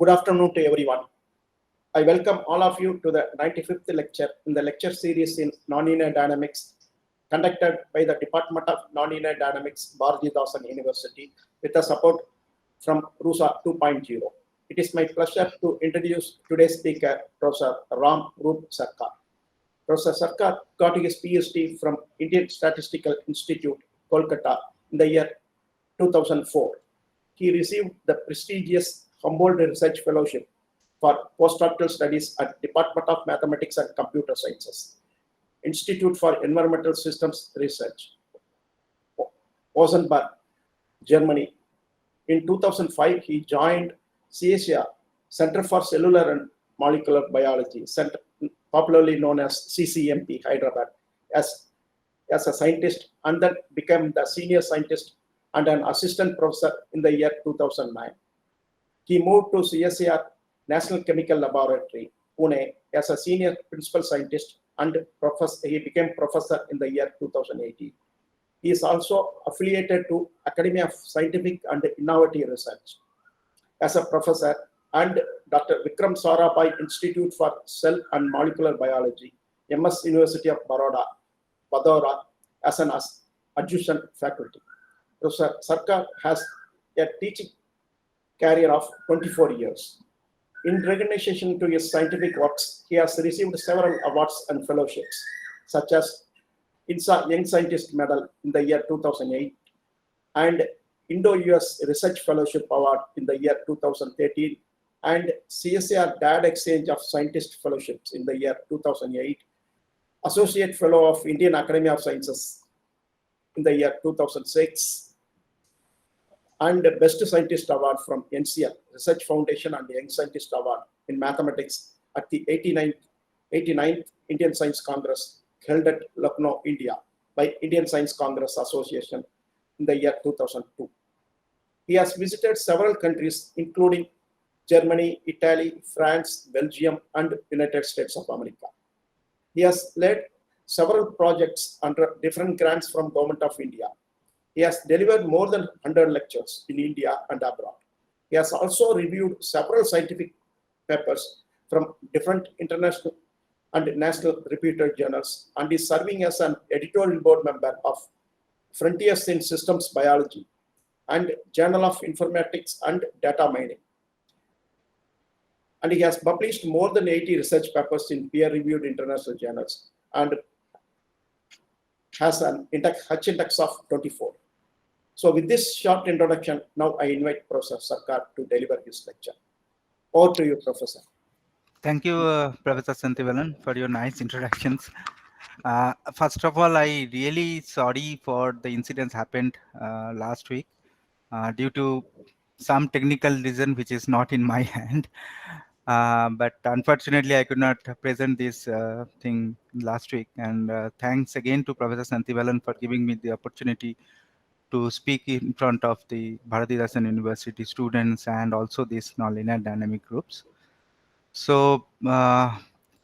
Good afternoon to everyone. I welcome all of you to the 95th lecture in the lecture series in Nonlinear Dynamics conducted by the Department of Nonlinear Dynamics, Bharathidasan University, with the support from RUSA 2.0. It is my pleasure to introduce today's speaker, Professor Ram Roop Sarkar. Professor Sarkar got his PhD from Indian Statistical Institute, Kolkata, in the year 2004. He received the prestigious Humboldt Research Fellowship for postdoctoral studies at Department of Mathematics and Computer Sciences, Institute for Environmental Systems Research, Rosenberg, Germany. In 2005, he joined CSIR, Center for Cellular and Molecular Biology, popularly known as CCMP, Hyderabad, as a scientist, and then became the senior scientist and an assistant professor in the year 2009. He moved to CSIR National Chemical Laboratory, Pune, as a senior principal scientist, and he became professor in the year 2018. He is also affiliated to Academy of Scientific and Innovative Research as a professor, and Dr. Vikram Sarabhai Institute for Cell and Molecular Biology, MS University of Baroda, as an adjunct faculty. Professor Sarkar has a teaching career of 24 years. In recognition to his scientific works, he has received several awards and fellowships, such as INSA Young Scientist Medal in the year 2008 and Indo-US Research Fellowship Award in the year 2013 and CSIR DAD Exchange of Scientist Fellowships in the year 2008, Associate Fellow of Indian Academy of Sciences in the year 2006, and Best Scientist Award from NCL, Research Foundation, and the Young Scientist Award in Mathematics at the 89th Indian Science Congress held at Lucknow, India by Indian Science Congress Association in the year 2002. He has visited several countries, including Germany, Italy, France, Belgium, and United States of America. He has led several projects under different grants from Government of India. He has delivered more than 100 lectures in India and abroad. He has also reviewed several scientific papers from different international and national reputed journals and is serving as an editorial board member of Frontiers in Systems Biology and Journal of Informatics and Data Mining. And he has published more than 80 research papers in peer-reviewed international journals and has an H index of 24. So with this short introduction, now I invite Professor Sarkar to deliver his lecture. Over to you, Professor. Thank you, Professor Santivalan, for your nice introductions. First of all, I really sorry for the incidents happened last week due to some technical reason which is not in my hand. But unfortunately, I could not present this thing last week. And thanks again to Professor Santivalan for giving me the opportunity to speak in front of the Bharathidasan University students and also these nonlinear dynamic groups. So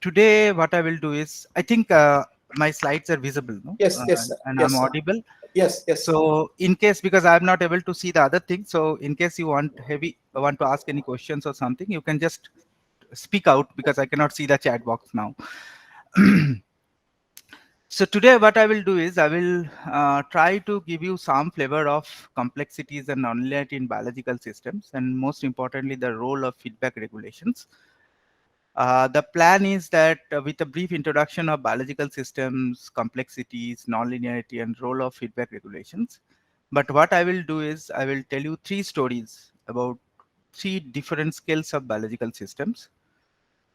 today what I will do is, I think my slides are visible, no? Yes, yes, sir. And Yes, I'm sir. audible. Yes, yes. So in case, because I'm not able to see the other thing, so in case you want to ask any questions or something, you can just speak out because I cannot see the chat box now. So today what I will do is I will try to give you some flavor of complexities and nonlinearity in biological systems, and most importantly, the role of feedback regulations. The plan is that with a brief introduction of biological systems, complexities, nonlinearity, and role of feedback regulations. But what I will do is I will tell you 3 stories about 3 different scales of biological systems.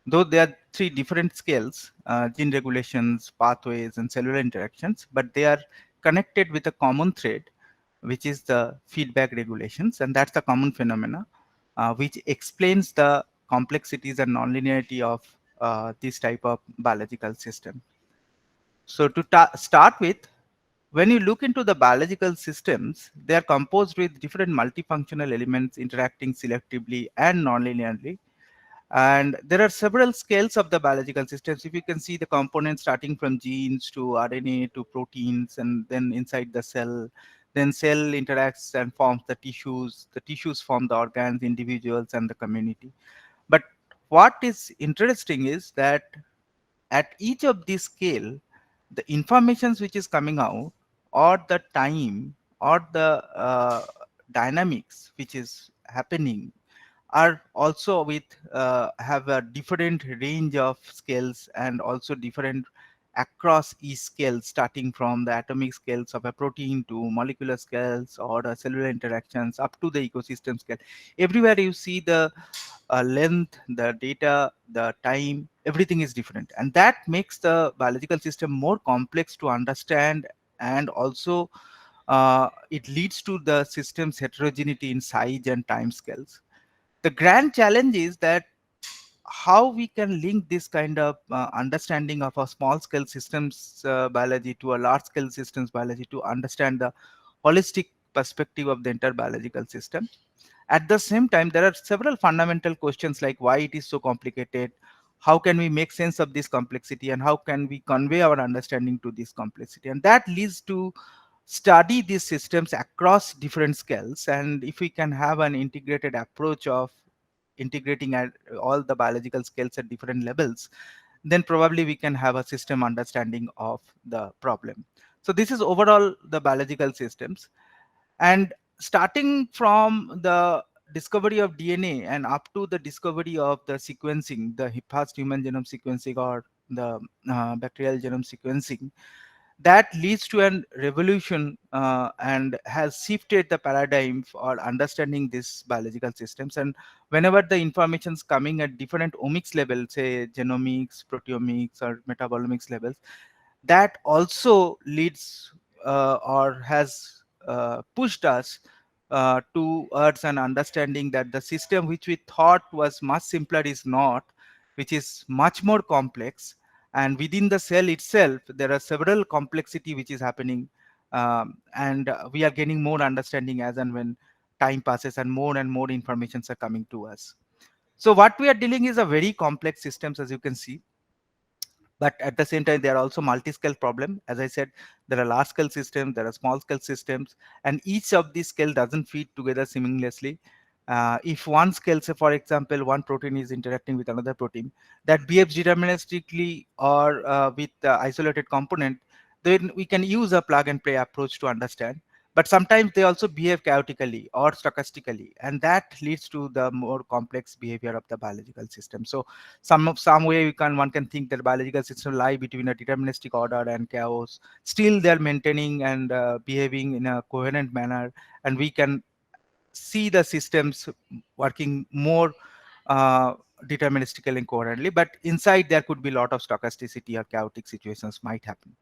Though there are 3 different scales, gene regulations, pathways, and cellular interactions, but they are connected with a common thread, which is the feedback regulations, and that's the common phenomena, which explains the complexities and nonlinearity of this type of biological system. So to start with, when you look into the biological systems, they are composed with different multifunctional elements interacting selectively and nonlinearly. And there are several scales of the biological systems. If you can see the components starting from genes to RNA to proteins, and then inside the cell, Then cell interacts and forms the tissues form the organs, individuals, and the community. But what is interesting is that at each of this scale, the informations which is coming out, or the time, or the dynamics which is happening, are also with have a different range of scales, and also different across each scale, starting from the atomic scales of a protein to molecular scales or cellular interactions up to the ecosystem scale. Everywhere you see the length, the data, the time, everything is different, and that makes the biological system more complex to understand. And also it leads to the system's heterogeneity in size and time scales. The grand challenge is that how we can link this kind of understanding of a small scale systems biology to a large scale systems biology to understand the holistic perspective of the entire biological system. At the same time, there are several fundamental questions like why it is so complicated, how can we make sense of this complexity, and how can we convey our understanding to this complexity. And that leads to study these systems across different scales. And if we can have an integrated approach of integrating at all the biological scales at different levels, then probably we can have a system understanding of the problem. So this is overall the biological systems. And starting from the discovery of DNA and up to the discovery of the sequencing, the fast human genome sequencing, or the bacterial genome sequencing, that leads to an revolution and has shifted the paradigm for understanding these biological systems. And whenever the information is coming at different omics levels, say genomics, proteomics, or metabolomics levels, that also leads or has pushed us towards an understanding that the system which we thought was much simpler is not, which is much more complex. And within the cell itself there are several complexity which is happening, and we are gaining more understanding as and when time passes and more informations are coming to us. So what we are dealing is a very complex systems, as you can see. But at the same time, there are also multi-scale problem. As I said, there are large scale systems, there are small scale systems, and each of these scale doesn't fit together seamlessly. If one scale, say for example, one protein is interacting with another protein that behaves deterministically or with isolated component, then we can use a plug and play approach to understand. But sometimes they also behave chaotically or stochastically, and that leads to the more complex behavior of the biological system. So some way one can think that biological system lie between a deterministic order and chaos. Still they're maintaining and behaving in a coherent manner, and we can see the systems working more uh, deterministically and coherently. But inside there could be a lot of stochasticity or chaotic situations might happen,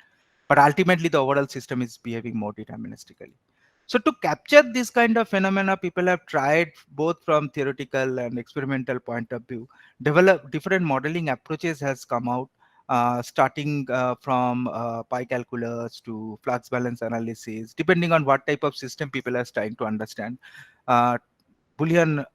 but ultimately the overall system is behaving more deterministically. So to capture this kind of phenomena, people have tried both from theoretical and experimental point of view, develop different modeling approaches has come out, starting from pi calculus to flux balance analysis, depending on what type of system people are trying to understand. Uh, Boolean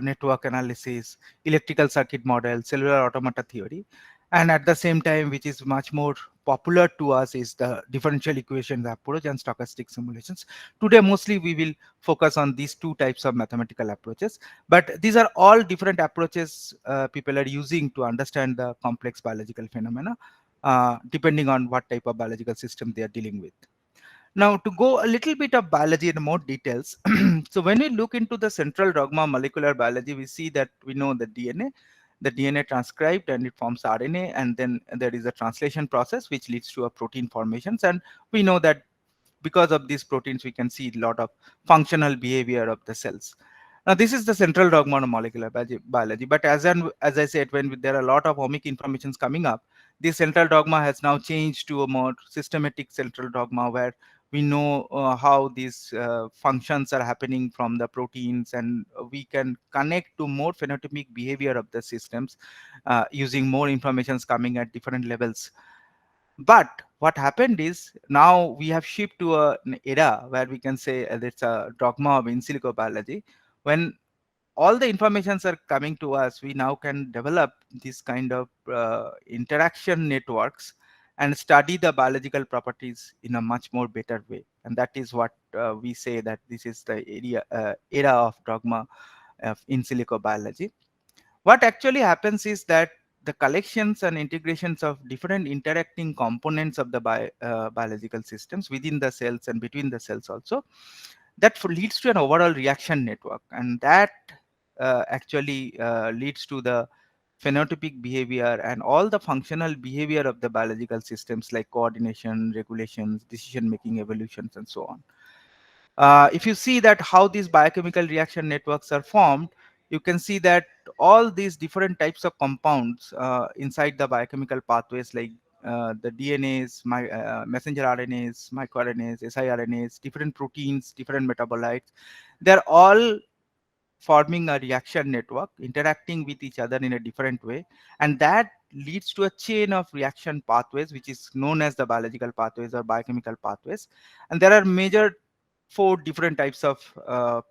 network analysis, electrical circuit model, cellular automata theory. And at the same time, which is much more popular to us, is the differential equations approach and stochastic simulations. Today, mostly we will focus on these two types of mathematical approaches. But these are all different approaches people are using to understand the complex biological phenomena, depending on what type of biological system they are dealing with. Now, to go a little bit of biology in more details, so when we look into the central dogma of molecular biology, we see that we know the DNA transcribed and it forms RNA, and then there is a translation process which leads to a protein formations. And we know that because of these proteins, we can see a lot of functional behavior of the cells. Now, this is the central dogma of molecular biology. But as I said, when there are a lot of omic informations coming up, this central dogma has now changed to a more systematic central dogma where we know how these functions are happening from the proteins, and we can connect to more phenotypic behavior of the systems using more informations coming at different levels. But what happened is now we have shifted to an era where we can say it's a dogma of in silico biology. When all the informations are coming to us, we now can develop this kind of interaction networks and study the biological properties in a much more better way. and that is what we say that this is the era of dogma of in silico biology. What actually happens is that the collections and integrations of different interacting components of the biological systems within the cells and between the cells also, that leads to an overall reaction network, and that actually leads to the phenotypic behavior and all the functional behavior of the biological systems like coordination, regulations, decision making, evolutions, and so on. If you see that how these biochemical reaction networks are formed, you can see that all these different types of compounds inside the biochemical pathways, like the DNAs, messenger RNAs, microRNAs, siRNAs, different proteins, different metabolites, they're all forming a reaction network, interacting with each other in a different way, and that leads to a chain of reaction pathways, which is known as the biological pathways or biochemical pathways. And there are major four different types of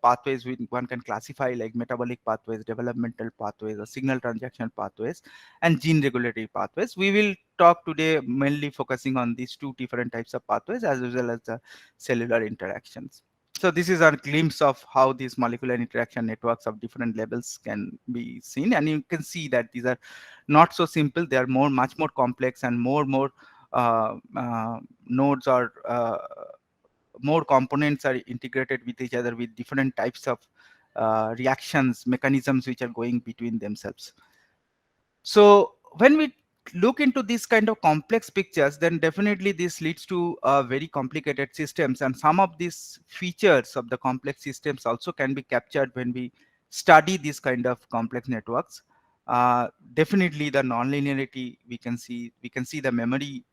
pathways one can classify, like metabolic pathways, developmental pathways, or signal transduction pathways, and gene regulatory pathways. We will talk today mainly focusing on these two different types of pathways as well as the cellular interactions. So this is a glimpse of how these molecular interaction networks of different levels can be seen, and you can see that these are not so simple. They are much more complex, and more nodes or more components are integrated with each other with different types of reactions mechanisms which are going between themselves. So when we look into these kind of complex pictures, then definitely this leads to very complicated systems, and some of these features of the complex systems also can be captured when we study these kind of complex networks. Definitely the nonlinearity, we can see the memory,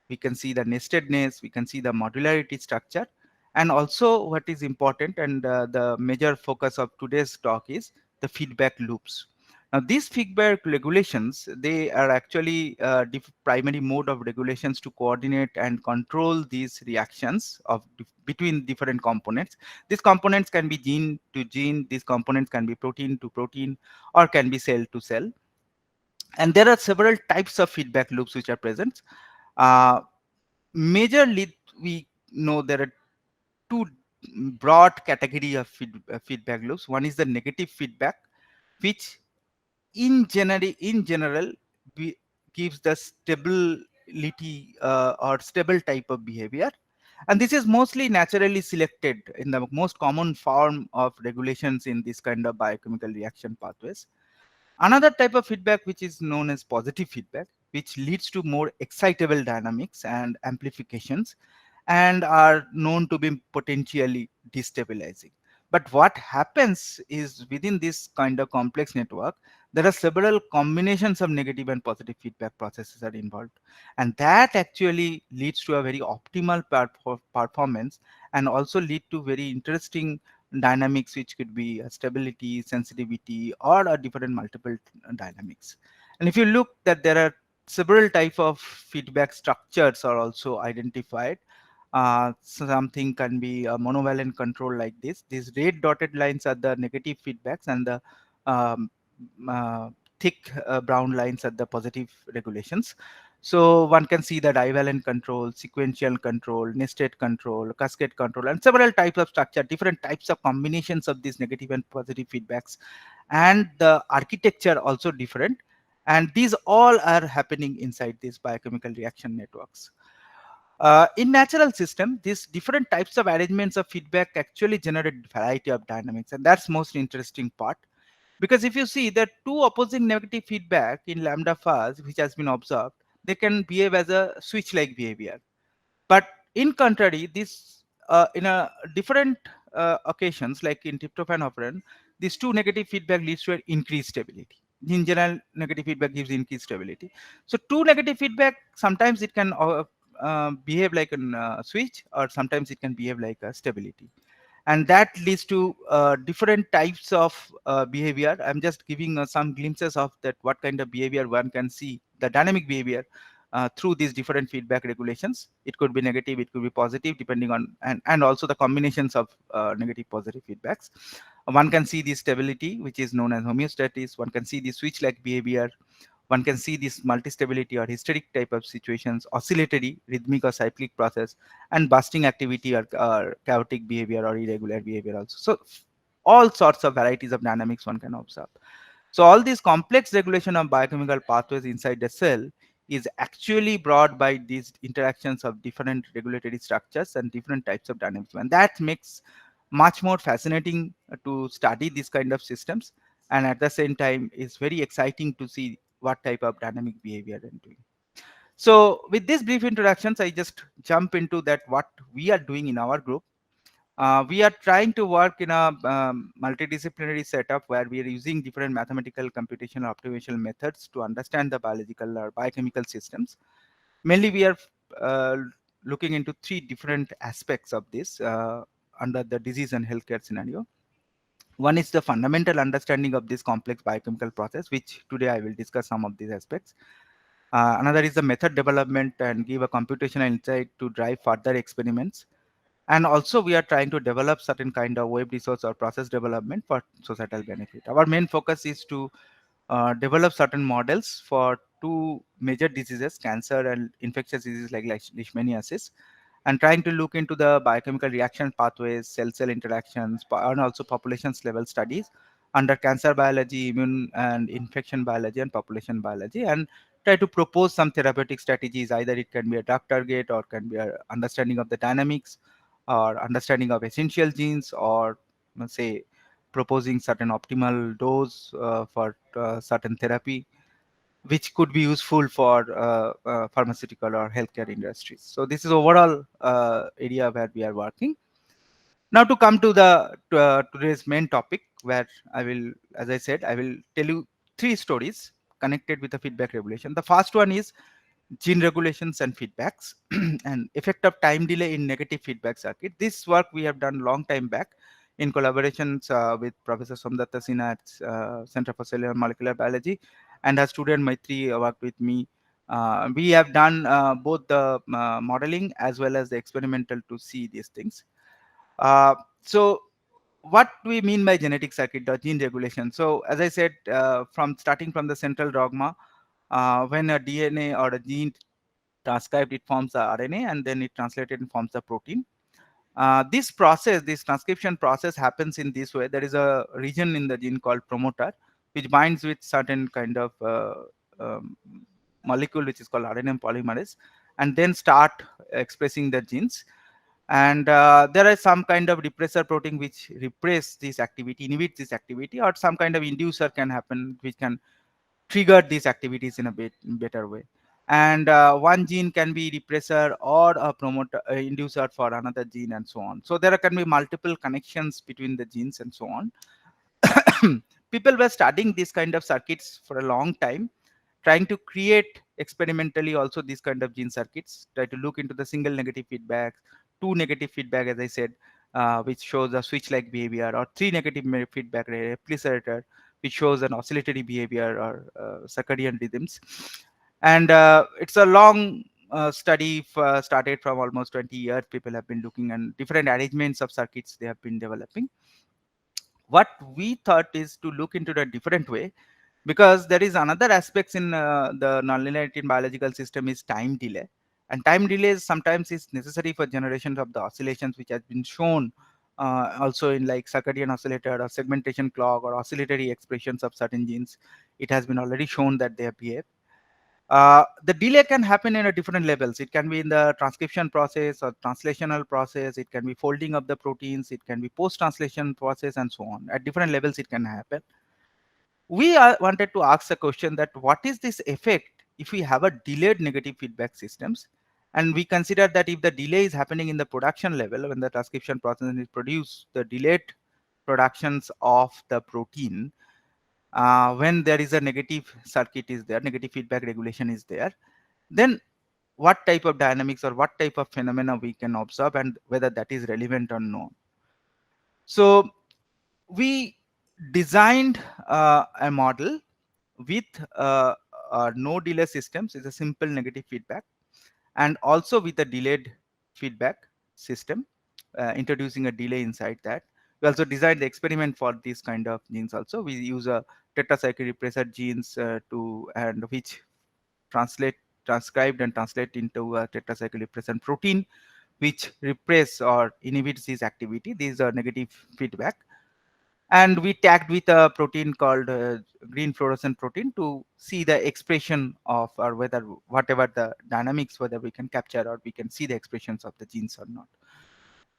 we can see the nestedness, we can see the modularity structure, and also what is important and the major focus of today's talk is the feedback loops. Now these feedback regulations, they are actually primary mode of regulations to coordinate and control these reactions of between different components. These components can be gene to gene, these components can be protein to protein, or can be cell to cell, and there are several types of feedback loops which are present. uh, Majorly, we know there are two broad category of feedback loops. One is the negative feedback, which in general we, gives the stability or stable type of behavior, and this is mostly naturally selected in the most common form of regulations in this kind of biochemical reaction pathways. Another type of feedback which is known as positive feedback, which leads to more excitable dynamics and amplifications and are known to be potentially destabilizing. But what happens is within this kind of complex network, there are several combinations of negative and positive feedback processes are involved. And that actually leads to a very optimal performance, and also lead to very interesting dynamics, which could be a stability, sensitivity, or a different multiple dynamics. And if you look that there are several type of feedback structures are also identified. Something can be a monovalent control like this. These red dotted lines are the negative feedbacks, and the um, uh, thick brown lines are the positive regulations. So one can see the divalent control, sequential control, nested control, cascade control, and several types of structure, different types of combinations of these negative and positive feedbacks, and the architecture also different. And these all are happening inside these biochemical reaction networks. In natural system, these different types of arrangements of feedback actually generate variety of dynamics, and that's most interesting part. Because if you see that two opposing negative feedback in lambda fuzz, which has been observed, they can behave as a switch-like behavior. But in contrary, this in a different occasions, like in tryptophan operon, these two negative feedback leads to an increased stability. In general, negative feedback gives increased stability. So two negative feedback, sometimes it can behave like a switch, or sometimes it can behave like a stability, and that leads to different types of behavior. I'm just giving some glimpses of that what kind of behavior one can see, the dynamic behavior through these different feedback regulations. It could be negative, it could be positive, depending on, and also the combinations of negative positive feedbacks. One can see the stability, which is known as homeostasis. One can see the switch like behavior. one can see this multi-stability or hysteric type of situations, oscillatory, rhythmic or cyclic process, and busting activity or chaotic behavior or irregular behavior also. So all sorts of varieties of dynamics one can observe. So all these complex regulation of biochemical pathways inside the cell is actually brought by these interactions of different regulatory structures and different types of dynamics. And that makes much more fascinating to study these kind of systems. And at the same time, it's very exciting to see what type of dynamic behavior they're doing. So with these brief introductions, I just jump into that what we are doing in our group. We are trying to work in a multidisciplinary setup where we are using different mathematical, computational, optimization methods to understand the biological or biochemical systems. Mainly, we are uh, looking into three different aspects of this under the disease and healthcare scenario. One is the fundamental understanding of this complex biochemical process, which today I will discuss some of these aspects. Another is the method development and give a computational insight to drive further experiments. And also we are trying to develop certain kind of web resource or process development for societal benefit. Our main focus is to develop certain models for two major diseases, cancer and infectious diseases like leishmaniasis, and trying to look into the biochemical reaction pathways, cell-cell interactions, and also populations level studies under cancer biology, immune and infection biology, and population biology, and try to propose some therapeutic strategies. Either it can be a drug target, or can be a understanding of the dynamics, or understanding of essential genes, or say proposing certain optimal dose for certain therapy, which could be useful for pharmaceutical or healthcare industries. So this is overall area where we are working. Now to come to the today's main topic, where I will, as I said, I will tell you three stories connected with the feedback regulation. The first one is gene regulations and feedbacks and effect of time delay in negative feedback circuit. This work we have done long time back in collaborations with Professor Somdatta Sinha at Center for Cellular Molecular Biology, and her student Maitri worked with me. We have done both the modeling as well as the experimental to see these things. So what do we mean by genetic circuit or gene regulation? So as I said, from starting from the central dogma, when a DNA or a gene transcribed, it forms the RNA, and then it translated and forms the protein. This process, this transcription process happens in this way. There is a region in the gene called promoter, which binds with certain kind of um, molecule, which is called RNA polymerase, and then start expressing the genes. And there is some kind of repressor protein which repress this activity, inhibits this activity, or some kind of inducer can happen which can trigger these activities in a better way. And one gene can be repressor or a promoter, inducer for another gene, and so on. So there can be multiple connections between the genes and so on. People were studying these kind of circuits for a long time, trying to create experimentally also these kind of gene circuits, try to look into the single negative feedback, two negative feedback, as I said, which shows a switch like behavior, or three negative feedback replicator, which shows an oscillatory behavior or circadian rhythms. And it's a long study started from almost 20 years. People have been looking at different arrangements of circuits they have been developing. What we thought is to look into a different way, because there is another aspects in the nonlinearity in biological system is time delay, and time delays sometimes is necessary for generations of the oscillations, which has been shown also in like circadian oscillator or segmentation clock or oscillatory expressions of certain genes. It has been already shown that they behave. The delay can happen in a different levels. It can be in the transcription process or translational process. It can be folding of the proteins. It can be post-translation process, and so on. At different levels, it can happen. We wanted to ask a question that what is this effect if we have a delayed negative feedback systems, and we consider that if the delay is happening in the production level, when the transcription process is produced, the delayed productions of the protein, when there is a negative circuit is there, negative feedback regulation is there, then what type of dynamics or what type of phenomena we can observe, and whether that is relevant or not. So we designed a model with no delay systems. Is a simple negative feedback, and also with a delayed feedback system, introducing a delay inside that, We also designed the experiment for these kind of genes also. We use a tetracyclic repressor genes and which translate transcribed and translate into a tetracyclic repressor protein which repress or inhibits this activity. These are negative feedback. And we tagged with a protein called green fluorescent protein to see the expression of, or whether whatever the dynamics, whether we can capture or we can see the expressions of the genes or not.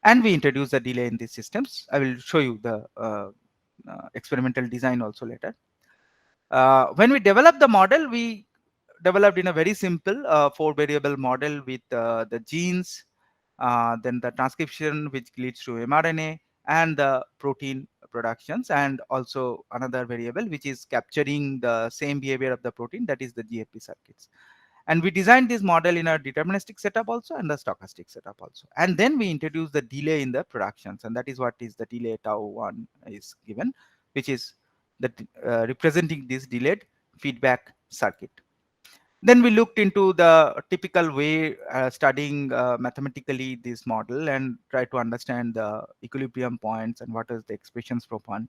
And we introduce the delay in these systems. I will show you the experimental design also later. When we developed the model, we developed in a very simple 4 variable model with the genes, then the transcription which leads to mRNA, and the protein productions, and also another variable which is capturing the same behavior of the protein, that is the GFP circuits. And we designed this model in a deterministic setup also and the stochastic setup also. And then we introduce the delay in the productions, and that is what is the delay tau1 is given, which is the representing this delayed feedback circuit. Then we looked into the typical way studying mathematically this model and try to understand the equilibrium points and what is the expressions for one.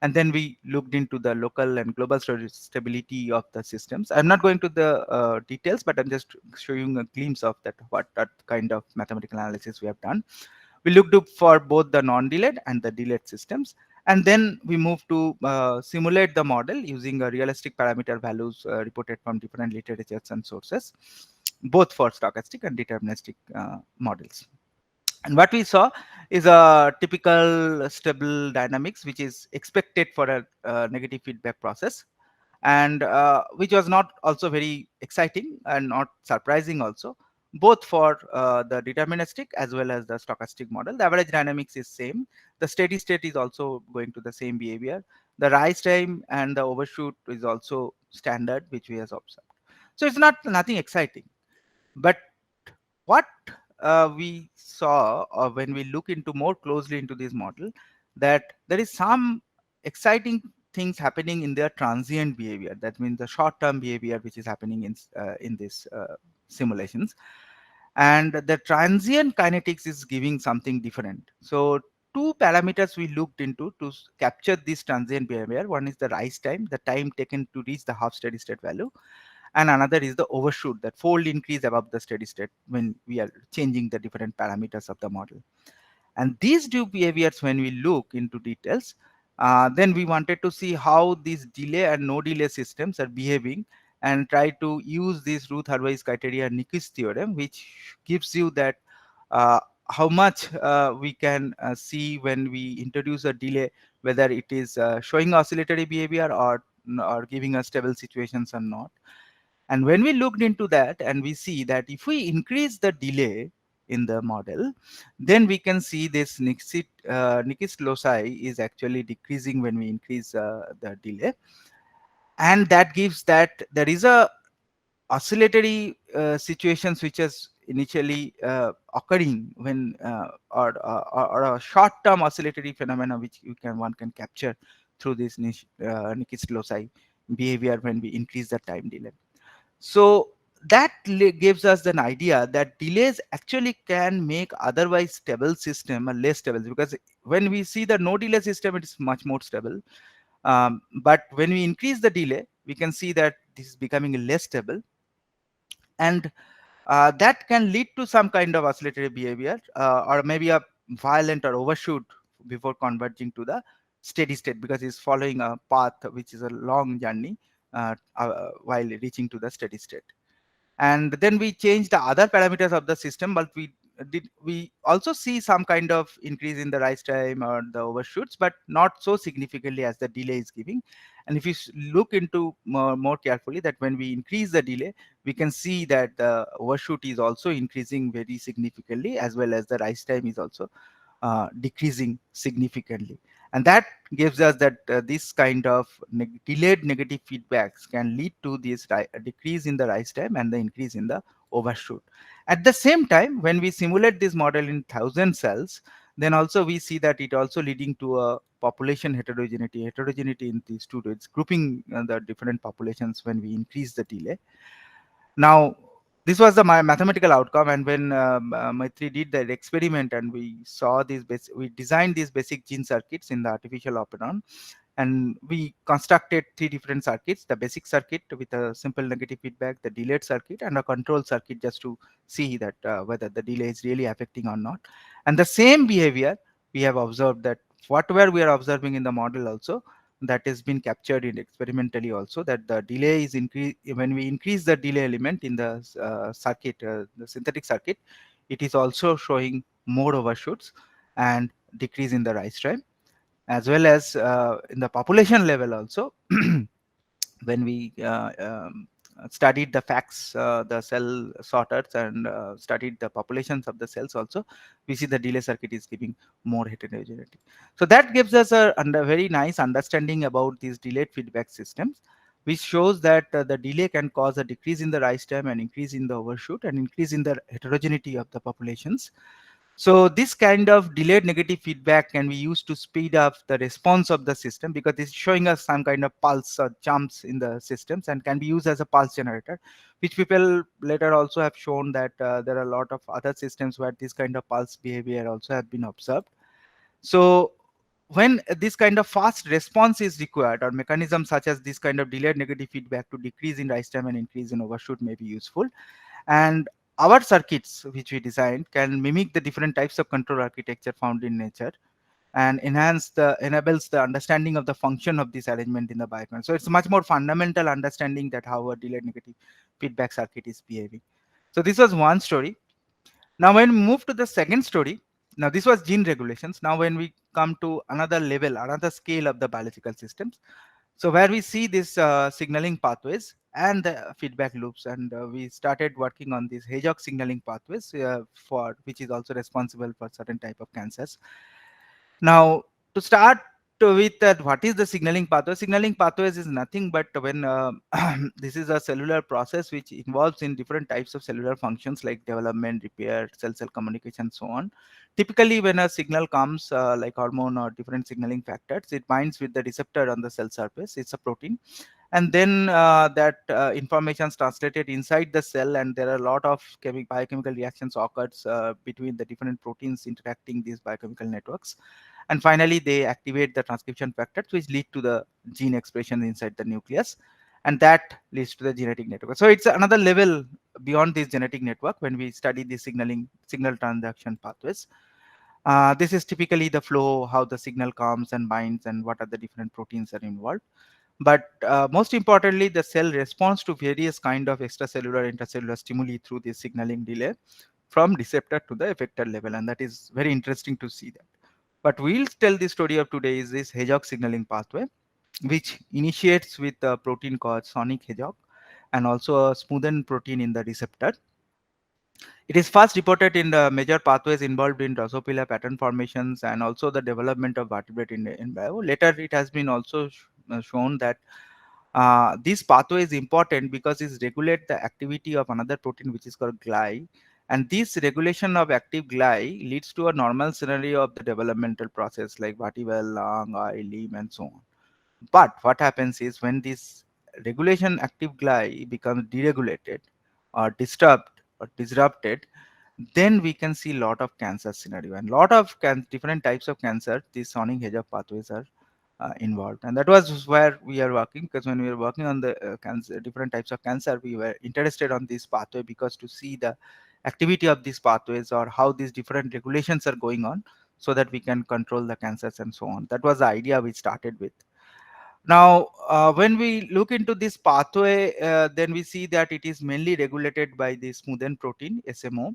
And then we looked into the local and global stability of the systems. I'm not going to the details, but I'm just showing a glimpse of that, what that kind of mathematical analysis we have done. We looked up for both the non-delayed and the delayed systems. And then we moved to simulate the model using realistic parameter values reported from different literatures and sources, both for stochastic and deterministic models. And what we saw is a typical stable dynamics, which is expected for a negative feedback process, and which was not also very exciting and not surprising also, both for the deterministic as well as the stochastic model. The average dynamics is same. The steady state is also going to the same behavior. The rise time and the overshoot is also standard, which we have observed. So it's not nothing exciting. But what we saw, or when we look into more closely into this model, that there is some exciting things happening in their transient behavior. That means the short-term behavior which is happening in this simulations, and the transient kinetics is giving something different. So two parameters we looked into to capture this transient behavior. One is the rise time, the time taken to reach the half steady state value, and another is the overshoot, that fold increase above the steady state when we are changing the different parameters of the model. And these two behaviors, when we look into details, then we wanted to see how these delay and no delay systems are behaving, and try to use this Routh-Hurwitz criteria Nyquist theorem, which gives you that uh, how much we can see when we introduce a delay, whether it is showing oscillatory behavior or giving us stable situations or not. And when we looked into that, and we see that if we increase the delay in the model, then we can see this Nyquist loci is actually decreasing when we increase the delay. And that gives that there is a oscillatory situations which is initially occurring when or a short-term oscillatory phenomena which one can capture through this Nyquist loci behavior when we increase the time delay. So that gives us an idea that delays actually can make otherwise stable system a less stable, because when we see the no delay system, it is much more stable. But when we increase the delay, we can see that this is becoming less stable, and that can lead to some kind of oscillatory behavior, or maybe a violent or overshoot before converging to the steady state, because it's following a path which is a long journey while reaching to the steady state. And then we change the other parameters of the system, but we also see some kind of increase in the rise time or the overshoots, but not so significantly as the delay is giving. And if you look into more carefully, that when we increase the delay, we can see that the overshoot is also increasing very significantly, as well as the rise time is also decreasing significantly. And that gives us that this kind of delayed negative feedbacks can lead to this decrease in the rise time and the increase in the overshoot. At the same time, when we simulate this model in 1,000 cells, then also we see that it also leading to a population heterogeneity in these two. It's grouping the different populations when we increase the delay. Now, This was the mathematical outcome. And when Maitri did that experiment, and we saw these we designed these basic gene circuits in the artificial operon, and we constructed three different circuits: the basic circuit with a simple negative feedback, the delayed circuit, and a control circuit, just to see that whether the delay is really affecting or not. And the same behavior we have observed, that whatever we are observing in the model also, that has been captured in experimentally also, that the delay is increased when we increase the delay element in the circuit, the synthetic circuit. It is also showing more overshoots and decrease in the rise time, as well as in the population level also. When we studied the facts, the cell sorters, and studied the populations of the cells also, we see the delay circuit is giving more heterogeneity. So that gives us a very nice understanding about these delayed feedback systems, which shows that the delay can cause a decrease in the rise time and increase in the overshoot and increase in the heterogeneity of the populations. So this kind of delayed negative feedback can be used to speed up the response of the system, because it's showing us some kind of pulse or jumps in the systems, and can be used as a pulse generator, which people later also have shown that there are a lot of other systems where this kind of pulse behavior also have been observed. So when this kind of fast response is required, or mechanisms such as this kind of delayed negative feedback to decrease in rise time and increase in overshoot may be useful. And our circuits which we designed can mimic the different types of control architecture found in nature, and enables the understanding of the function of this arrangement in the biochemical. So it's much more fundamental understanding that how a delayed negative feedback circuit is behaving. So this was one story. Now when we move to the second story, now this was gene regulations. Now when we come to another level, another scale of the biological systems, so where we see this signaling pathways and the feedback loops, and we started working on these hedgehog signaling pathways, for which is also responsible for certain type of cancers. Now, to start with that, what is the signaling pathway? Signaling pathways is nothing but when this is a cellular process which involves in different types of cellular functions like development, repair, cell-cell communication, so on. Typically, when a signal comes, like hormone or different signaling factors, it binds with the receptor on the cell surface. It's a protein, and then that information is translated inside the cell, and there are a lot of biochemical reactions occurs between the different proteins interacting these biochemical networks, and finally they activate the transcription factors which lead to the gene expression inside the nucleus, and that leads to the genetic network. So it's another level beyond this genetic network when we study the signal transaction pathways. This is typically the flow, how the signal comes and binds, and what are the different proteins are involved. But most importantly, the cell responds to various kind of extracellular, intercellular stimuli through this signaling delay from receptor to the effector level, and that is very interesting to see that. But we'll tell the story of today is this hedgehog signaling pathway, which initiates with a protein called sonic hedgehog, and also a smoothen protein in the receptor. It is first reported in the major pathways involved in Drosophila pattern formations and also the development of vertebrate in bio. Later, it has been also shown that this pathway is important because it regulates the activity of another protein which is called GLI. And this regulation of active GLI leads to a normal scenario of the developmental process like vertebral, lung, eye, limb, and so on. But what happens is when this regulation active GLI becomes deregulated or disturbed or disrupted, then we can see lot of cancer scenario, and lot of different types of cancer. These sonic hedgehog pathways are involved, and that was where we are working, because when we were working on the cancer, different types of cancer, we were interested on this pathway because to see the activity of these pathways or how these different regulations are going on, so that we can control the cancers and so on. That was the idea we started with. Now, when we look into this pathway, then we see that it is mainly regulated by the smoothen protein, SMO,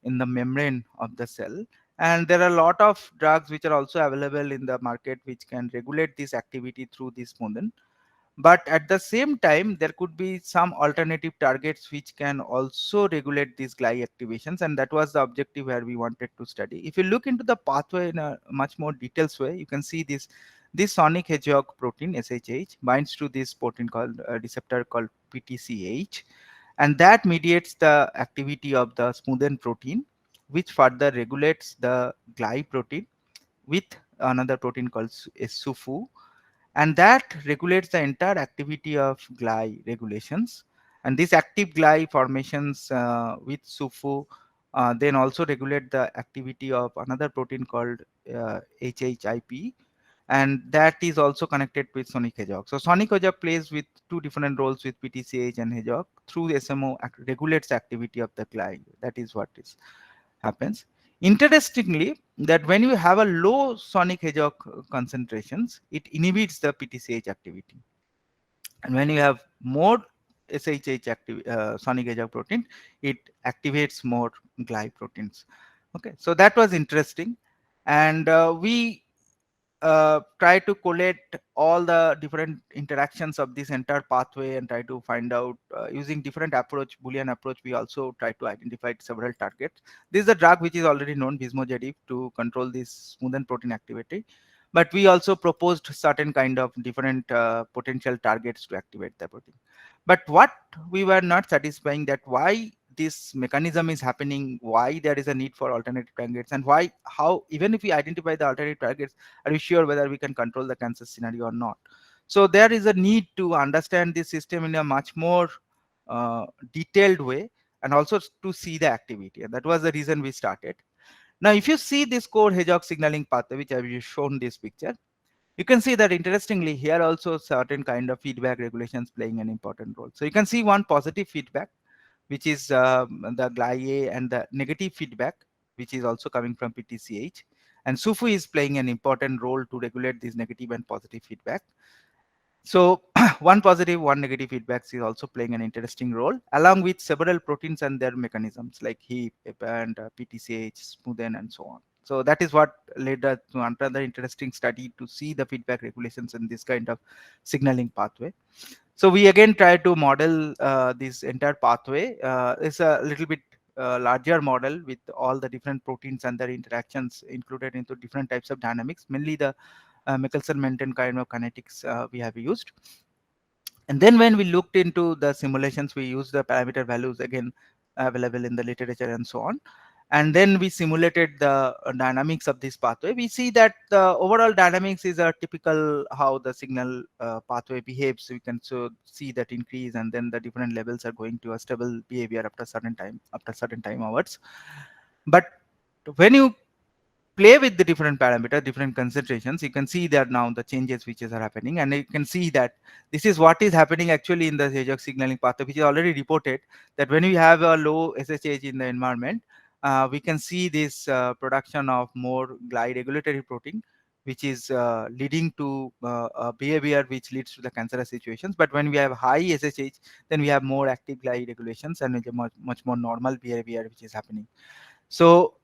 in the membrane of the cell. And there are a lot of drugs which are also available in the market which can regulate this activity through this smoothen. But at the same time, there could be some alternative targets which can also regulate these GLI activations, and that was the objective where we wanted to study. If you look into the pathway in a much more details way, you can see this sonic hedgehog protein SHH binds to this protein called receptor called PTCH, and that mediates the activity of the smoothen protein, which further regulates the GLI protein with another protein called SUFU, and that regulates the entire activity of GLI regulations. And these active gly formations with SUFU then also regulate the activity of another protein called HHIP, and that is also connected with sonic hedgehog. So sonic hedgehog plays with two different roles with PTCH and hedgehog. Through SMO regulates activity of the gly. That is what is happens. Interestingly, that when you have a low sonic hedgehog concentrations, it inhibits the PTCH activity, and when you have more SHH active sonic hedgehog protein, it activates more gly proteins. Okay, so that was interesting, and we try to collate all the different interactions of this entire pathway and try to find out using different approach, Boolean approach. We also try to identify several targets. This is a drug which is already known, bismogedib, to control this smoothen protein activity. But we also proposed certain kind of different potential targets to activate the protein. But what we were not satisfying, that why this mechanism is happening, why there is a need for alternative targets, and why, how, even if we identify the alternative targets, are we sure whether we can control the cancer scenario or not? So there is a need to understand this system in a much more detailed way, and also to see the activity. And that was the reason we started. Now, if you see this core hedgehog signaling pathway, which I have shown this picture, you can see that interestingly here also certain kind of feedback regulations playing an important role. So you can see one positive feedback, which is the GLIA, and the negative feedback, which is also coming from PTCH. And SUFU is playing an important role to regulate this negative and positive feedback. So one positive, one negative feedbacks is also playing an interesting role, along with several proteins and their mechanisms like HEAP and PTCH, smoothen, and so on. So that is what led us to another interesting study to see the feedback regulations in this kind of signaling pathway. So we again try to model this entire pathway. It's a little bit larger model with all the different proteins and their interactions included into different types of dynamics, mainly the Michelson-Menten kind of kinetics we have used. And then when we looked into the simulations, we used the parameter values again available in the literature and so on. And then we simulated the dynamics of this pathway. We see that the overall dynamics is a typical how the signal pathway behaves. We can so see that increase, and then the different levels are going to a stable behavior after certain time hours. But when you play with the different parameters, different concentrations, you can see that now the changes which are happening, and you can see that this is what is happening actually in the hedgehog signaling pathway, which is already reported, that when we have a low SHH in the environment, we can see this production of more gly regulatory protein, which is leading to a behavior which leads to the cancerous situations. But when we have high SHH, then we have more active gly regulations and much more normal behavior which is happening. So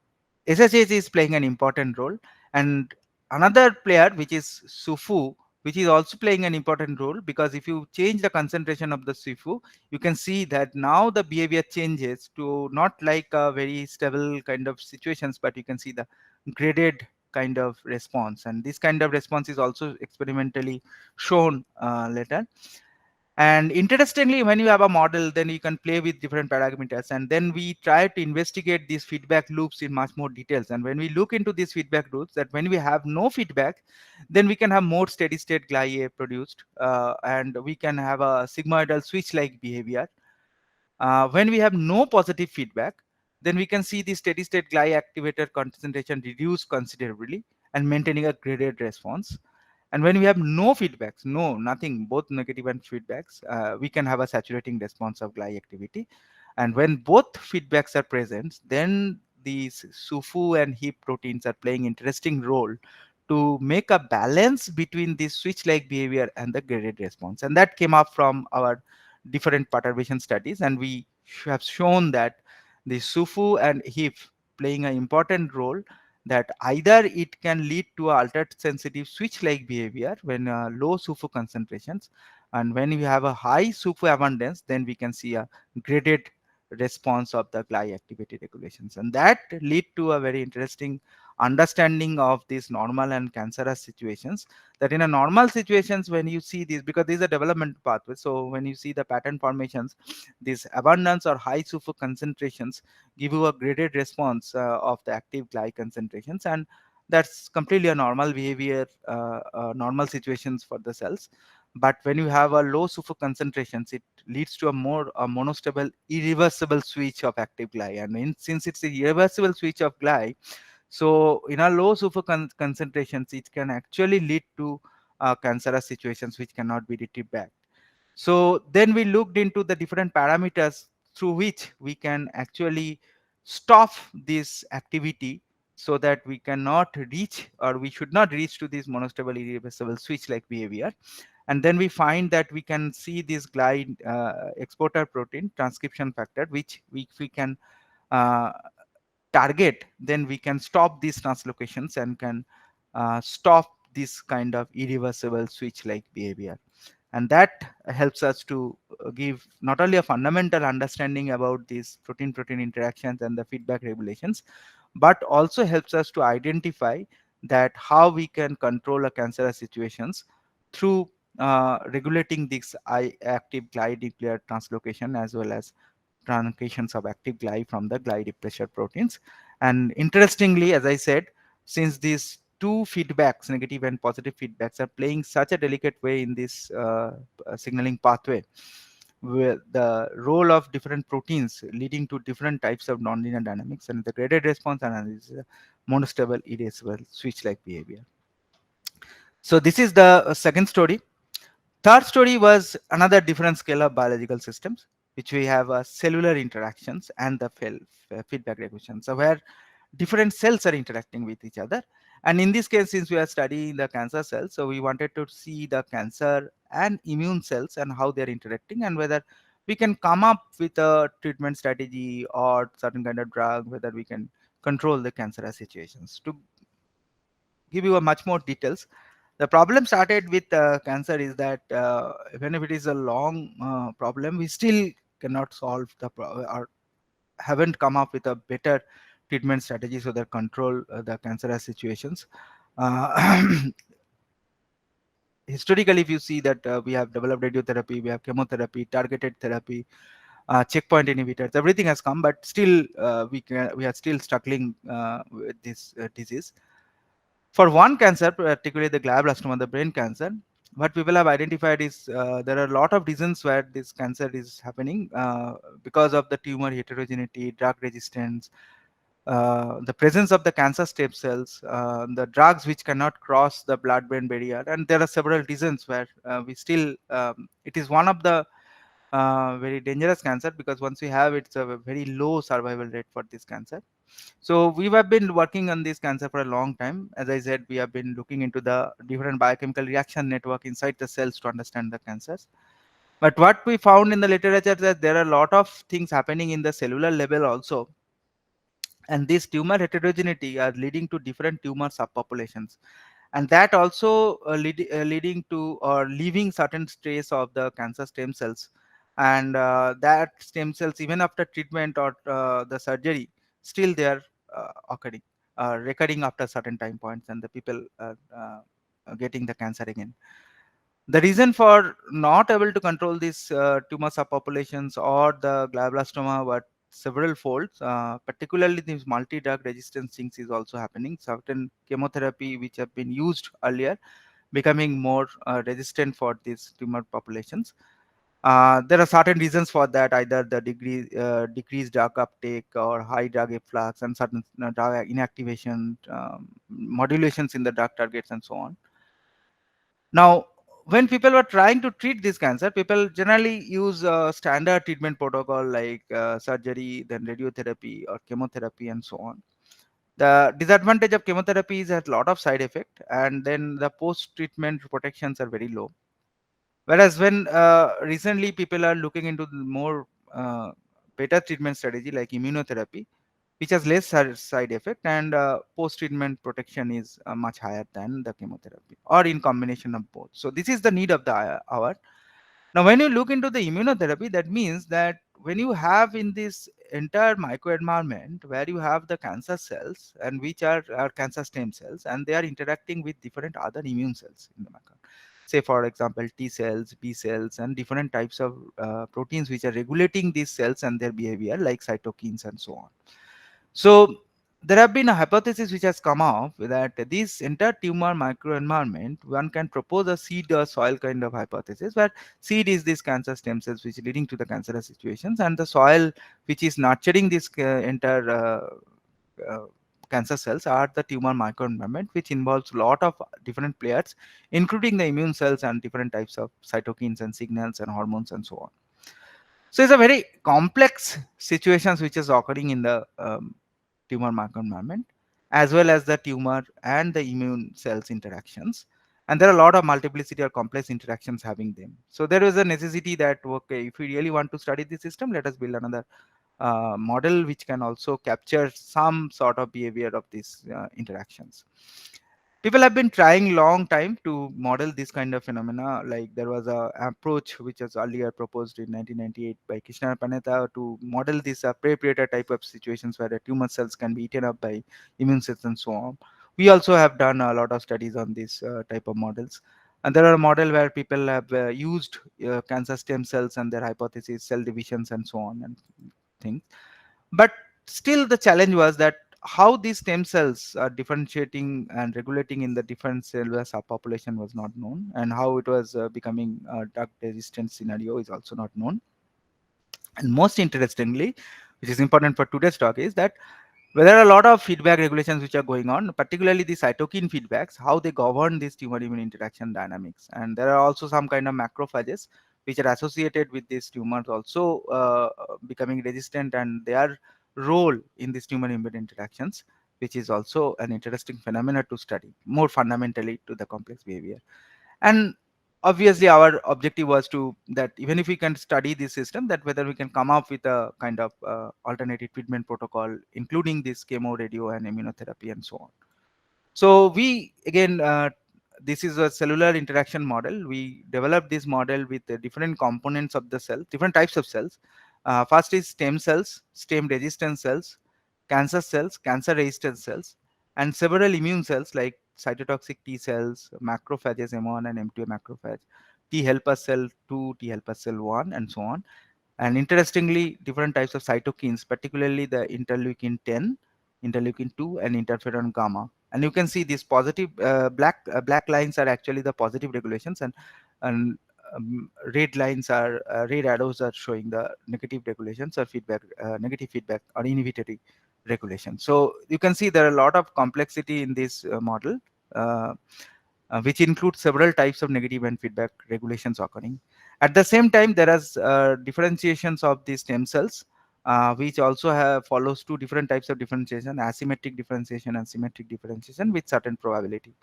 SHH is playing an important role, and another player, which is SUFU, which is also playing an important role, because if you change the concentration of the SUFU, you can see that now the behavior changes to not like a very stable kind of situations, but you can see the graded kind of response, and this kind of response is also experimentally shown later. And interestingly, when you have a model, then you can play with different parameters, and then we try to investigate these feedback loops in much more details. And when we look into these feedback loops, that when we have no feedback, then we can have more steady state gly produced, and we can have a sigmoidal switch like behavior. When we have no positive feedback, then we can see the steady state gly activator concentration reduce considerably and maintaining a graded response. And when we have no feedbacks, nothing, both negative and feedbacks, we can have a saturating response of gly activity. And when both feedbacks are present, then these SUFU and HEAP proteins are playing interesting role to make a balance between this switch-like behavior and the graded response. And that came up from our different perturbation studies, and we have shown that the SUFU and HEAP playing an important role, that either it can lead to altered sensitive switch-like behavior when low SUFU concentrations, and when we have a high SUFU abundance, then we can see a graded response of the gly activity regulations, and that lead to a very interesting understanding of these normal and cancerous situations. That in a normal situations, when you see these, because these are development pathways, so when you see the pattern formations, this abundance or high SUFU concentrations give you a graded response of the active gly concentrations, and that's completely a normal behavior, normal situations for the cells. But when you have a low sulfur concentrations, it leads to a more monostable irreversible switch of active gly. And since it's a irreversible switch of gly, so in a low sulfur concentrations, it can actually lead to cancerous situations which cannot be retrieved back. So then we looked into the different parameters through which we can actually stop this activity, so that we cannot reach, or we should not reach to this monostable irreversible switch like behavior. And then we find that we can see this glide exporter protein transcription factor, which if we can uh, target, then we can stop these translocations and can stop this kind of irreversible switch like behavior. And that helps us to give not only a fundamental understanding about these protein protein interactions and the feedback regulations, but also helps us to identify that how we can control a cancerous situations through regulating this active glide nuclear translocation, as well as truncations of active gly from the gly pressure proteins. And interestingly, as I said, since these two feedbacks, negative and positive feedbacks, are playing such a delicate way in this signaling pathway, where the role of different proteins leading to different types of nonlinear dynamics, and the graded response analysis, monostable irreversible switch like behavior. So this is the second story. Third story was another different scale of biological systems, which we have cellular interactions and the feedback regulations. So where different cells are interacting with each other. And in this case, since we are studying the cancer cells, so we wanted to see the cancer and immune cells and how they're interacting, and whether we can come up with a treatment strategy or certain kind of drug, whether we can control the cancerous situations. To give you a much more details, the problem started with cancer is that even if it is a long problem, we still cannot solve or haven't come up with a better treatment strategy so that control the cancerous situations. Uh, Historically, if you see that we have developed radiotherapy, we have chemotherapy, targeted therapy, checkpoint inhibitors, everything has come, but still we are still struggling with this disease. For one cancer, particularly the glioblastoma, the brain cancer, what people have identified is there are a lot of reasons where this cancer is happening, because of the tumor heterogeneity, drug resistance, the presence of the cancer stem cells, the drugs which cannot cross the blood-brain barrier, and there are several reasons where we still, it is one of the very dangerous cancer, because once we have it, it's a very low survival rate for this cancer. So we have been working on this cancer for a long time. As I said, we have been looking into the different biochemical reaction network inside the cells to understand the cancers. But what we found in the literature, that there are a lot of things happening in the cellular level also, and this tumor heterogeneity are leading to different tumor subpopulations, and that also leading to or leaving certain trace of the cancer stem cells. And that stem cells, even after treatment or the surgery, still they are occurring, recurring after certain time points, and the people are getting the cancer again. The reason for not able to control these tumor subpopulations or the glioblastoma were several folds, particularly these multi-drug resistance things is also happening. Certain chemotherapy which have been used earlier becoming more resistant for these tumor populations. There are certain reasons for that, either the decreased drug uptake or high drug efflux, and certain drug inactivation, modulations in the drug targets, and so on. Now, when people were trying to treat this cancer, people generally use a standard treatment protocol like surgery, then radiotherapy or chemotherapy, and so on. The disadvantage of chemotherapy is that a lot of side effect, and then the post-treatment protections are very low. Whereas when recently people are looking into the more better treatment strategy like immunotherapy, which has less side effect, and post-treatment protection is much higher than the chemotherapy, or in combination of both. So this is the need of the hour. Now, when you look into the immunotherapy, that means that when you have in this entire microenvironment where you have the cancer cells, and which are cancer stem cells, and they are interacting with different other immune cells in the microenvironment. Say, for example, T cells, B cells, and different types of proteins which are regulating these cells and their behavior, like cytokines and so on. So there have been a hypothesis which has come up that this entire tumor microenvironment, one can propose a seed or soil kind of hypothesis, where seed is these cancer stem cells which leading to the cancerous situations, and the soil which is nurturing this entire uh, cancer cells are the tumor microenvironment, which involves a lot of different players, including the immune cells and different types of cytokines and signals and hormones and so on. So it's a very complex situations which is occurring in the tumor microenvironment, as well as the tumor and the immune cells interactions. And there are a lot of multiplicity or complex interactions having them. So there is a necessity that, okay, if we really want to study the system, let us build another model which can also capture some sort of behavior of these interactions. People have been trying long time to model this kind of phenomena. Like there was a approach which was earlier proposed in 1998 by Krishna Panetta to model this prey predator type of situations where the tumor cells can be eaten up by immune cells and so on. We also have done a lot of studies on this type of models, and there are a model where people have used cancer stem cells and their hypothesis cell divisions and so on and things. But still the challenge was that how these stem cells are differentiating and regulating in the different cellular subpopulation was not known, and how it was becoming a drug resistant scenario is also not known. And most interestingly, which is important for today's talk, is that well, there are a lot of feedback regulations which are going on, particularly the cytokine feedbacks, how they govern this tumor immune interaction dynamics. And there are also some kind of macrophages which are associated with these tumors also becoming resistant, and their role in these tumor immune interactions, which is also an interesting phenomena to study more fundamentally to the complex behavior. And obviously our objective was to that even if we can study this system, that whether we can come up with a kind of alternative treatment protocol including this chemo, radio and immunotherapy and so on. So we again this is a cellular interaction model. We developed this model with the different components of the cell, different types of cells. First is stem cells, stem resistant cells, cancer cells, cancer resistant cells, and several immune cells like cytotoxic T cells, macrophages M1 and M2 macrophage, T helper cell 2, T helper cell 1, and so on. And interestingly, different types of cytokines, particularly the interleukin 10, interleukin 2, and interferon gamma. And you can see these positive black lines are actually the positive regulations, and red lines are red arrows are showing the negative regulations or feedback, negative feedback or inhibitory regulation. So you can see there are a lot of complexity in this model. Uh, which includes several types of negative and feedback regulations occurring. At the same time, there is differentiations of these stem cells, which also have follows two different types of differentiation: asymmetric differentiation and symmetric differentiation with certain probability.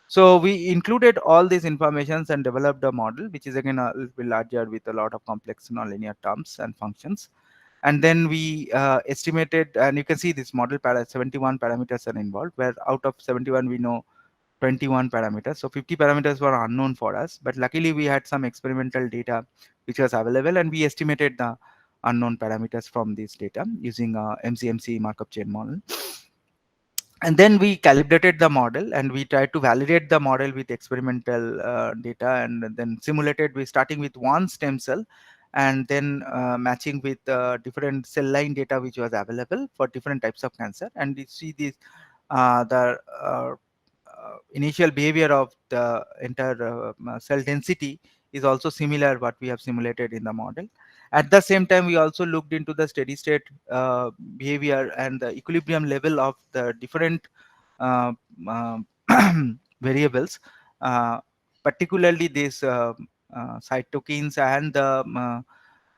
So we included all these informations and developed a model, which is again a little bit larger with a lot of complex nonlinear terms and functions. And then we estimated, and you can see this model 71 parameters are involved, where out of 71 we know 21 parameters. So 50 parameters were unknown for us, but luckily we had some experimental data which was available, and we estimated the unknown parameters from this data using a MCMC Markup chain model. And then we calibrated the model and we tried to validate the model with experimental data, and then simulated we starting with one stem cell and then matching with different cell line data which was available for different types of cancer. And you see this the initial behavior of the entire cell density is also similar what we have simulated in the model. At the same time, we also looked into the steady state behavior and the equilibrium level of the different uh, uh, variables, uh, particularly these cytokines and the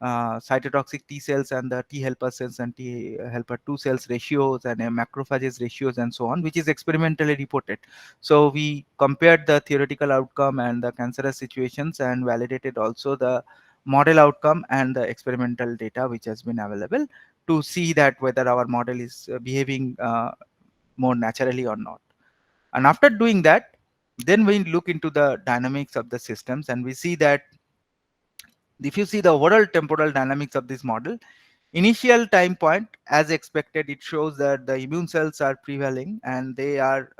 cytotoxic T cells and the T helper cells and T helper 2 cells ratios and macrophages ratios and so on, which is experimentally reported. So we compared the theoretical outcome and the cancerous situations and validated also the model outcome and the experimental data which has been available to see that whether our model is behaving more naturally or not. And after doing that, then we look into the dynamics of the systems, and we see that if you see the overall temporal dynamics of this model, initial time point, as expected, it shows that the immune cells are prevailing and they are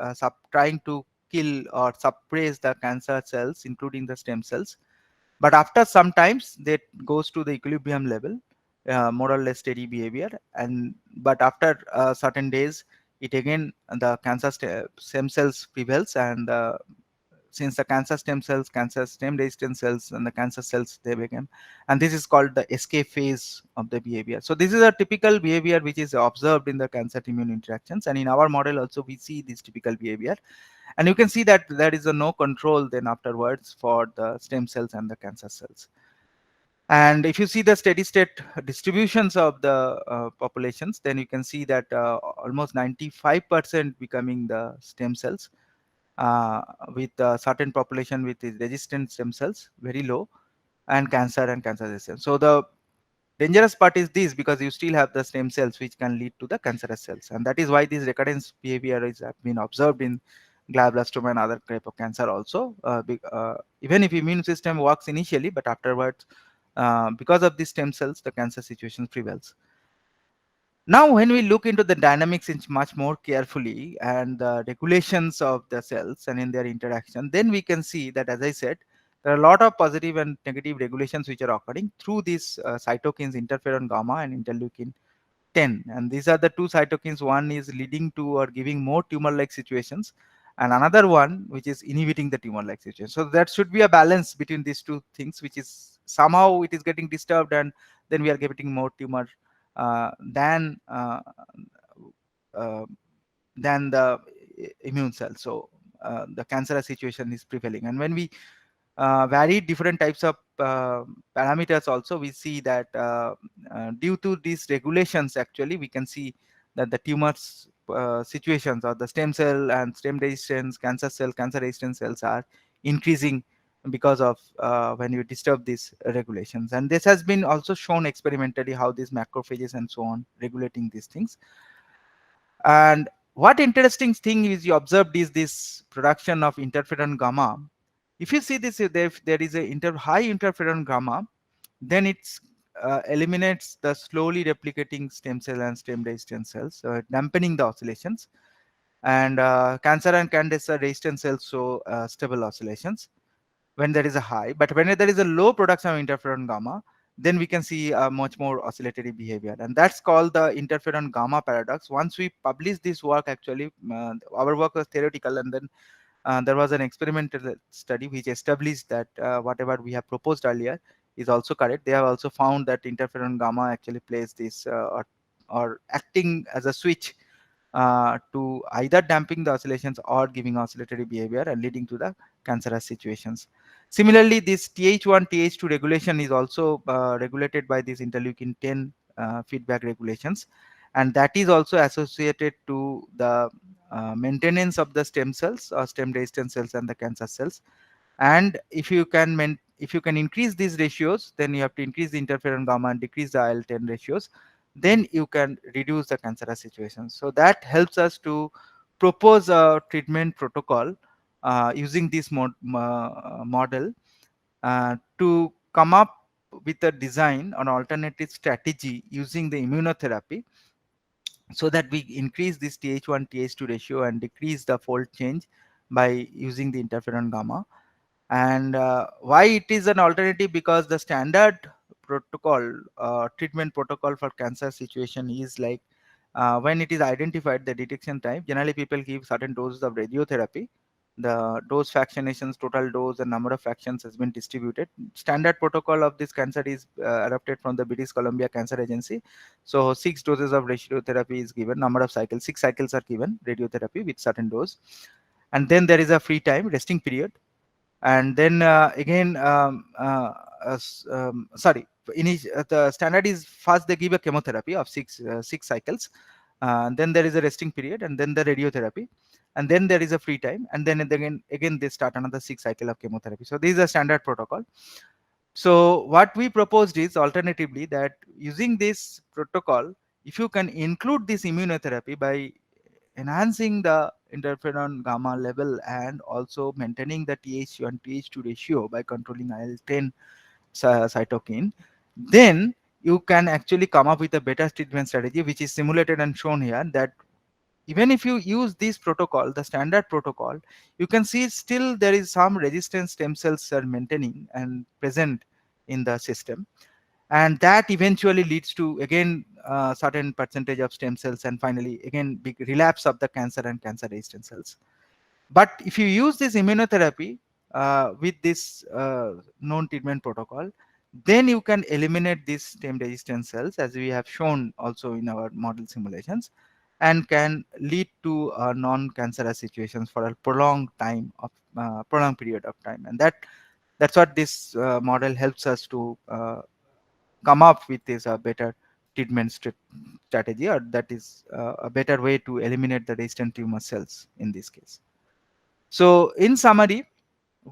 trying to kill or suppress the cancer cells, including the stem cells. But after some times, that goes to the equilibrium level, more or less steady behavior. And but after certain days, it again the cancer stem cells prevails, and since the cancer stem resistant cells and the cancer cells they become, and this is called the escape phase of the behavior. So this is a typical behavior which is observed in the cancer immune interactions, and in our model also we see this typical behavior, and you can see that there is a no control then afterwards for the stem cells and the cancer cells. And if you see the steady state distributions of the populations, then you can see that almost 95% becoming the stem cells, uh, with a certain population with the resistant stem cells very low, and cancer resistance. So the dangerous part is this, because you still have the stem cells which can lead to the cancerous cells, and that is why this recurrence behavior is been observed in glioblastoma and other type of cancer also. Even if immune system works initially, but afterwards, because of these stem cells, the cancer situation prevails. Now, when we look into the dynamics in much more carefully and the regulations of the cells and in their interaction, then we can see that, as I said, there are a lot of positive and negative regulations which are occurring through these cytokines interferon gamma and interleukin 10. And these are the two cytokines. One is leading to or giving more tumor-like situations, and another one which is inhibiting the tumor-like situation. So that should be a balance between these two things, which is somehow it is getting disturbed, and then we are getting more tumor uh, than uh, uh, than the immune cell. So the cancerous situation is prevailing, and when we vary different types of parameters also, we see that due to these regulations, actually we can see that the tumors situations, or the stem cell and stem resistance cancer cell cancer resistant cells are increasing because of when you disturb these regulations. And this has been also shown experimentally, how these macrophages and so on regulating these things. And what interesting thing is you observed is this production of interferon gamma. If you see this, if there is a high interferon gamma, then it's eliminates the slowly replicating stem cell and stem resistant cells, dampening the oscillations. And cancer and cancer resistant cells show stable oscillations when there is a high, but when there is a low production of interferon gamma, then we can see a much more oscillatory behavior, and that's called the interferon gamma paradox. Once we published this work, actually our work was theoretical, and then there was an experimental study which established that whatever we have proposed earlier is also correct. They have also found that interferon gamma actually plays this or acting as a switch to either damping the oscillations or giving oscillatory behavior and leading to the cancerous situations. Similarly, this Th1 Th2 regulation is also regulated by this interleukin 10 feedback regulations, and that is also associated to the maintenance of the stem cells or stem resistant cells and the cancer cells. And if you can increase these ratios, then you have to increase the interferon gamma and decrease the IL-10 ratios, then you can reduce the cancerous situation. So that helps us to propose a treatment protocol using this model to come up with a design on alternative strategy using the immunotherapy, so that we increase this Th1 Th2 ratio and decrease the fold change by using the interferon gamma. And why it is an alternative? Because the standard protocol treatment protocol for cancer situation is like, when it is identified the detection time, generally people give certain doses of radiotherapy. The dose fractionations, total dose and number of fractions has been distributed. Standard protocol of this cancer is adapted from the British Columbia Cancer Agency. So 6 doses of radiotherapy is given, number of cycles, 6 cycles are given radiotherapy with certain dose, and then there is a free time resting period. And then again sorry, the standard is first they give a chemotherapy of 6 cycles, and then there is a resting period, and then the radiotherapy, and then there is a free time, and then again they start another 6 cycle of chemotherapy. So this is a standard protocol. So what we proposed is alternatively that using this protocol, if you can include this immunotherapy by enhancing the interferon gamma level and also maintaining the Th1 Th2 ratio by controlling IL-10 cytokine, then you can actually come up with a better treatment strategy, which is simulated and shown here. That even if you use this protocol, the standard protocol, you can see still there is some resistance stem cells are maintaining and present in the system. and that eventually leads to again certain percentage of stem cells, and finally again big relapse of the cancer and cancer resistant cells. But if you use this immunotherapy with this known treatment protocol, then you can eliminate these stem resistant cells, as we have shown also in our model simulations, and can lead to non-cancerous situations for a prolonged period of time. And that's what this model helps us to come up with is a better strategy, or that is a better way to eliminate the resistant tumor cells in this case. So in summary,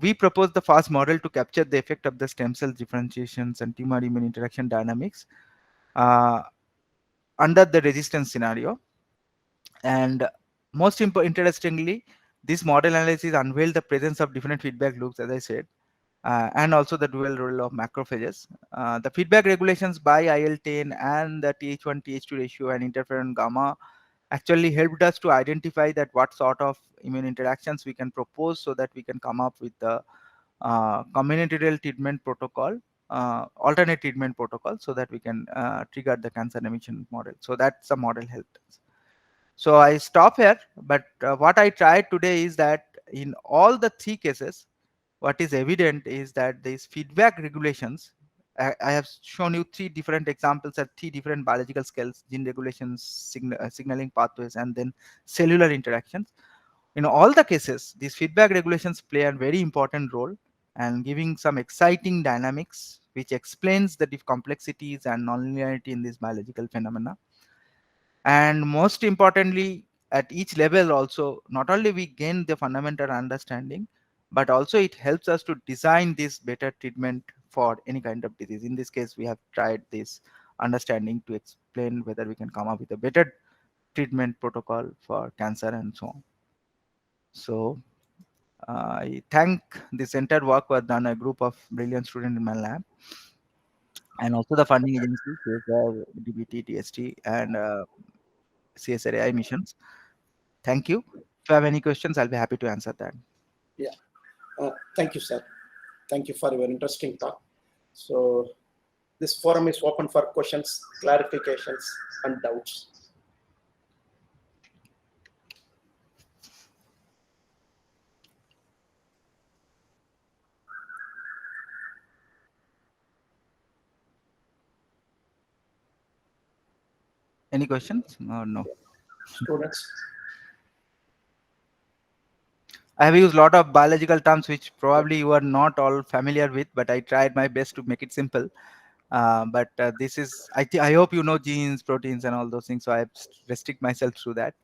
we propose the first model to capture the effect of the stem cell differentiations and tumor immune interaction dynamics uh, under the resistance scenario. And interestingly, this model analysis unveiled the presence of different feedback loops, as I said, and also the dual role of macrophages. The feedback regulations by IL-10 and the Th1 Th2 ratio and interferon gamma actually helped us to identify that what sort of immune interactions we can propose, so that we can come up with the combinatorial treatment protocol, alternate treatment protocol, so that we can trigger the cancer remission model. So that's the model helped us. So I stop here, but what I tried today is that in all the three cases, what is evident is that these feedback regulations, I have shown you three different examples at three different biological scales: gene regulations, signaling pathways, and then cellular interactions. In all the cases, these feedback regulations play a very important role and giving some exciting dynamics, which explains the complexities and nonlinearity in these biological phenomena. And most importantly, at each level also, not only we gain the fundamental understanding, but also it helps us to design this better treatment for any kind of disease. In this case, we have tried this understanding to explain whether we can come up with a better treatment protocol for cancer and so on. So I thank this entire work was done a group of brilliant students in my lab, and also the funding agencies, CSR, DBT, DST, and CSRAI missions. Thank you. If you have any questions, I'll be happy to answer that. Yeah. Thank you, sir. Thank you for your interesting talk. So this forum is open for questions, clarifications, and doubts. Any questions? No. Students? I have used a lot of biological terms which probably you are not all familiar with, but I tried my best to make it simple. But this is, I hope you know genes, proteins, and all those things. So I restrict myself through that.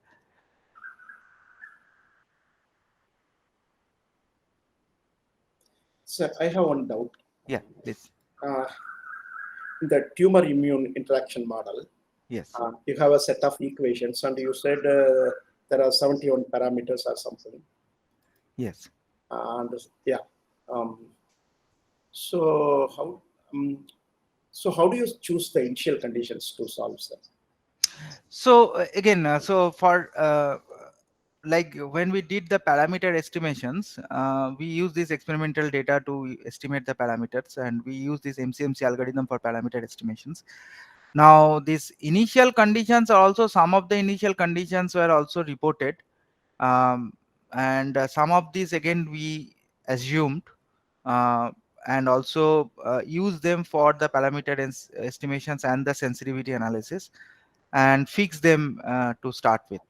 Sir, I have one doubt. Yeah, please. In the tumor immune interaction model, Yes. You have a set of equations, and you said there are 71 parameters or something. Yes. And yeah, so how do you choose the initial conditions to solve that? So again, so for like when we did the parameter estimations, we use this experimental data to estimate the parameters, and we use this MCMC algorithm for parameter estimations. Now, these initial conditions are also, some of the initial conditions were also reported, and some of these again we assumed, uh, and also use them for the parameter estimations and the sensitivity analysis, and fix them to start with.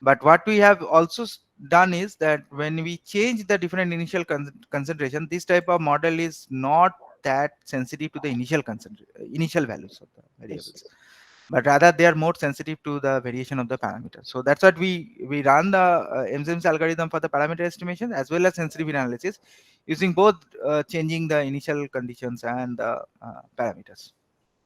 But what we have also done is that when we change the different initial concentration, this type of model is not that sensitive to the initial values of the variables, Yes. but rather they are more sensitive to the variation of the parameters. So that's what we run the MCMC algorithm for the parameter estimation as well as sensitivity analysis, using both changing the initial conditions and the parameters.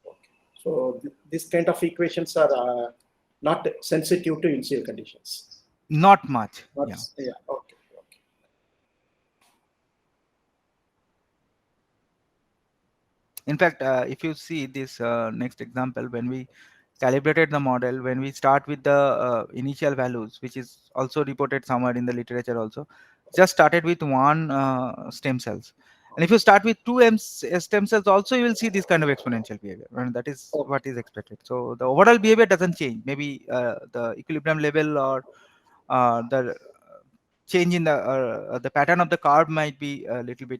Okay. So this kind of equations are not sensitive to initial conditions. Not much. Not, Yeah. yeah. Okay. Okay. In fact, if you see this next example, when we calibrated the model, when we start with the initial values, which is also reported somewhere in the literature also, just started with one stem cells. And if you start with two stem cells also, you will see this kind of exponential behavior, and that is Okay. what is expected. So the overall behavior doesn't change. Maybe the equilibrium level or the change in the pattern of the curve might be a little bit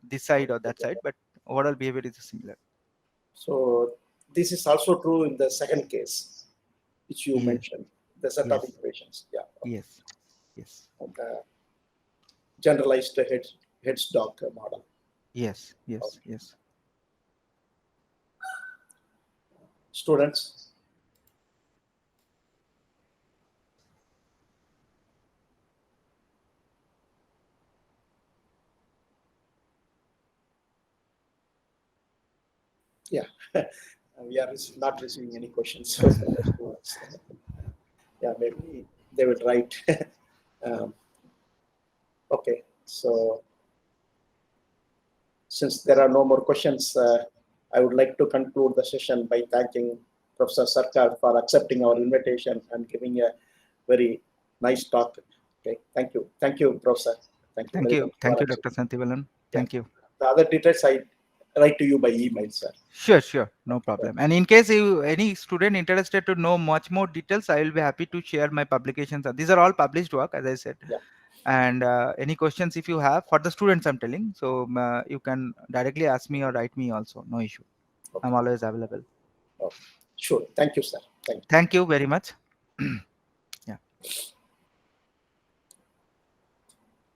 this side or that side, but overall behavior is similar. So this is also true in the second case, which you Yes, mentioned, the set of yes, equations. Yeah. yes, yes, The generalized hedgehog model. yes, yes, Okay. yes. Students, yeah, we are not receiving any questions from the students. Yeah, maybe they will write. um, okay, so since there are no more questions, I would like to conclude the session by thanking Professor Sarkar for accepting our invitation and giving a very nice talk. Okay, thank you, Professor. Thank you very much Thank for you, Dr. accepting. Santivalan. Yeah, Thank you. the other details I write to you by email, sir. Sure, sure, no Yeah, problem. And in case you any student interested to know much more details, I will be happy to share my publications. These are all published work, as I said. yeah. And any questions if you have for the students, I'm telling. So you can directly ask me or write me also. No issue. Okay, I'm always available. okay. Sure. Thank you, sir. Thank you. Thank you very much. Yeah.